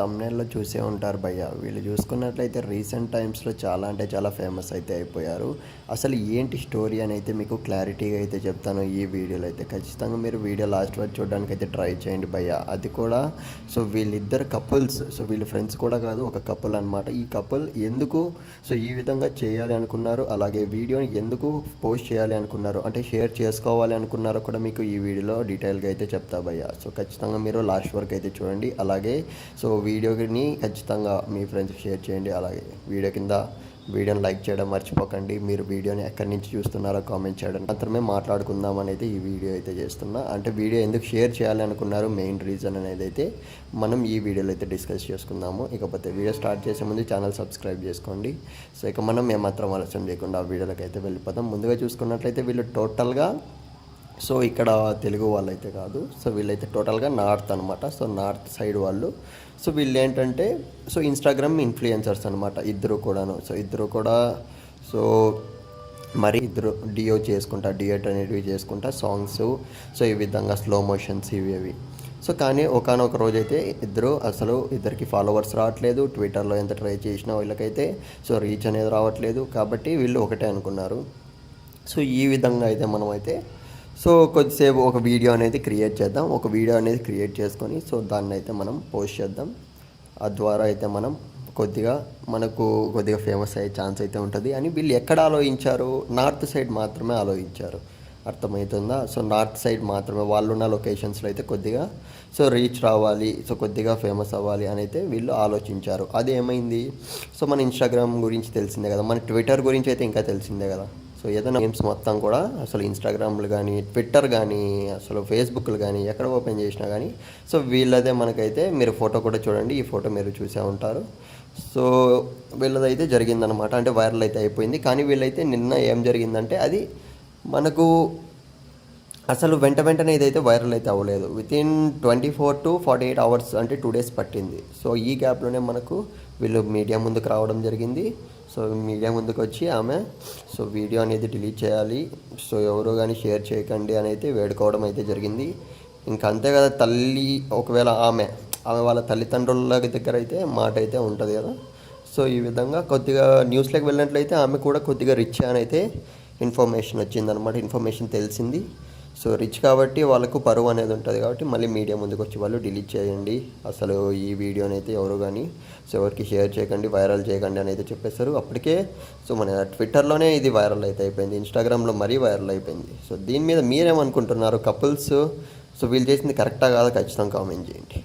తమ్నైల్లో చూసే ఉంటారు భయ్య. వీళ్ళు చూసుకున్నట్లయితే రీసెంట్ టైమ్స్లో చాలా అంటే చాలా ఫేమస్ అయితే అయిపోయారు. అసలు ఏంటి స్టోరీ అని అయితే మీకు క్లారిటీగా అయితే చెప్తాను ఈ వీడియోలో అయితే. ఖచ్చితంగా మీరు వీడియో లాస్ట్ వరకు చూడడానికి అయితే ట్రై చేయండి భయ్య. అది కూడా వీళ్ళిద్దరు కపుల్స్. వీళ్ళు ఫ్రెండ్స్ కూడా కాదు, ఒక కపుల్ అనమాట. ఈ కపుల్ ఎందుకు ఈ విధంగా చేయాలి అనుకున్నారు, అలాగే వీడియోని ఎందుకు పోస్ట్ చేయాలి అనుకున్నారు, అంటే షేర్ చేసుకోవాలి అనుకున్నారో కూడా మీకు ఈ వీడియోలో డీటెయిల్గా అయితే చెప్తా భయ్య. ఖచ్చితంగా మీరు లాస్ట్ వరకు అయితే చూడండి. అలాగే వీడియోని ఖచ్చితంగా మీ ఫ్రెండ్స్కి షేర్ చేయండి. అలాగే వీడియోని లైక్ చేయడం మర్చిపోకండి. మీరు వీడియోని ఎక్కడి నుంచి చూస్తున్నారో కామెంట్ చేయడం మాత్రమే మాట్లాడుకుందాం అనేది ఈ వీడియో అయితే చేస్తున్నా. అంటే వీడియో ఎందుకు షేర్ చేయాలి అనుకున్నారు, మెయిన్ రీజన్ అనేది అయితే మనం ఈ వీడియోలో అయితే డిస్కస్ చేసుకుందాము. ఇకపోతే వీడియో స్టార్ట్ చేసే ముందు ఛానల్ సబ్స్క్రైబ్ చేసుకోండి. ఇక మనం ఏమాత్రం ఆలస్యం చేయకుండా ఆ వీడియోలోకి అయితే వెళ్ళిపోతాం. ముందుగా చూసుకున్నట్లయితే వీళ్ళు టోటల్గా ఇక్కడ తెలుగు వాళ్ళు అయితే కాదు. వీళ్ళైతే టోటల్గా నార్త్ అనమాట. నార్త్ సైడ్ వాళ్ళు. వీళ్ళు ఏంటంటే ఇన్స్టాగ్రామ్ ఇన్ఫ్లుయెన్సర్స్ అనమాట ఇద్దరు కూడాను. ఇద్దరు కూడా మరి ఇద్దరు డియోట్ అనేటివి చేసుకుంటా సాంగ్స్ ఈ విధంగా స్లో మోషన్స్ ఇవి. కానీ ఒకానొక రోజు అయితే ఇద్దరికి ఫాలోవర్స్ రావట్లేదు. ట్విట్టర్లో ఎంత ట్రై చేసినా వీళ్ళకైతే రీచ్ అనేది రావట్లేదు. కాబట్టి వీళ్ళు ఒకటే అనుకున్నారు. ఈ విధంగా అయితే మనమైతే కొద్దిసేపు ఒక వీడియో అనేది క్రియేట్ చేద్దాం. ఒక వీడియో అనేది క్రియేట్ చేసుకొని దాన్ని అయితే మనం పోస్ట్ చేద్దాం. ఆ ద్వారా అయితే మనం మనకు కొద్దిగా ఫేమస్ అయ్యే ఛాన్స్ అయితే ఉంటుంది అని వీళ్ళు ఎక్కడ ఆలోచించారు, నార్త్ సైడ్ మాత్రమే ఆలోచించారు. అర్థమవుతుందా? నార్త్ సైడ్ మాత్రమే వాళ్ళున్న లొకేషన్స్లో అయితే కొద్దిగా రీచ్ రావాలి, కొద్దిగా ఫేమస్ అవ్వాలి అని అయితే వీళ్ళు ఆలోచించారు. అది ఏమైంది, మన ఇన్స్టాగ్రామ్ గురించి తెలిసిందే కదా, మన ట్విట్టర్ గురించి అయితే ఇంకా తెలిసిందే కదా. ఏదైనా గేమ్స్ మొత్తం కూడా ఇన్స్టాగ్రామ్లు కానీ, ట్విట్టర్ కానీ, ఫేస్బుక్లు కానీ ఎక్కడ ఓపెన్ చేసినా కానీ వీళ్ళదే మనకైతే మీరు ఫోటో కూడా చూడండి. ఈ ఫోటో మీరు చూసే ఉంటారు. వీళ్ళదైతే జరిగిందనమాట. అంటే వైరల్ అయితే అయిపోయింది. కానీ వీళ్ళైతే నిన్న ఏం జరిగిందంటే అది మనకు వెంటనే ఇదైతే వైరల్ అయితే అవ్వలేదు. వితిన్ 24 to 48 hours అంటే 2 days పట్టింది. ఈ గ్యాప్లోనే మనకు వీళ్ళు మీడియా ముందుకు రావడం జరిగింది. మీడియా ముందుకు వచ్చి ఆమె వీడియో అనేది డిలీట్ చేయాలి, ఎవరు కానీ షేర్ చేయకండి అని అయితే వేడుకోవడం అయితే జరిగింది. ఇంకా అంతే కదా. ఒకవేళ ఆమె వాళ్ళ తల్లిదండ్రుల దగ్గర అయితే మాట అయితే ఉంటుంది కదా. ఈ విధంగా కొద్దిగా న్యూస్లోకి వెళ్ళినట్లయితే ఆమె కూడా కొద్దిగా రిచ్ అని అయితే ఇన్ఫర్మేషన్ వచ్చిందనమాట. ఇన్ఫర్మేషన్ తెలిసింది. రిచ్ కాబట్టి వాళ్ళకు పరువు అనేది ఉంటుంది కాబట్టి మళ్ళీ మీడియా ముందుకు వచ్చి వాళ్ళు డిలీట్ చేయండి, ఈ వీడియోని అయితే ఎవరు కానీ ఎవరికి షేర్ చేయకండి, వైరల్ చేయకండి అని అయితే చెప్పేశారు. అప్పటికే మన ట్విట్టర్లోనే ఇది వైరల్ అయితే అయిపోయింది, ఇన్స్టాగ్రామ్లో మరీ వైరల్ అయిపోయింది. దీని మీద మీరేమనుకుంటున్నారు కపుల్స్? వీళ్ళు చేసింది కరెక్టా కాదా ఖచ్చితంగా కామెంట్ చేయండి.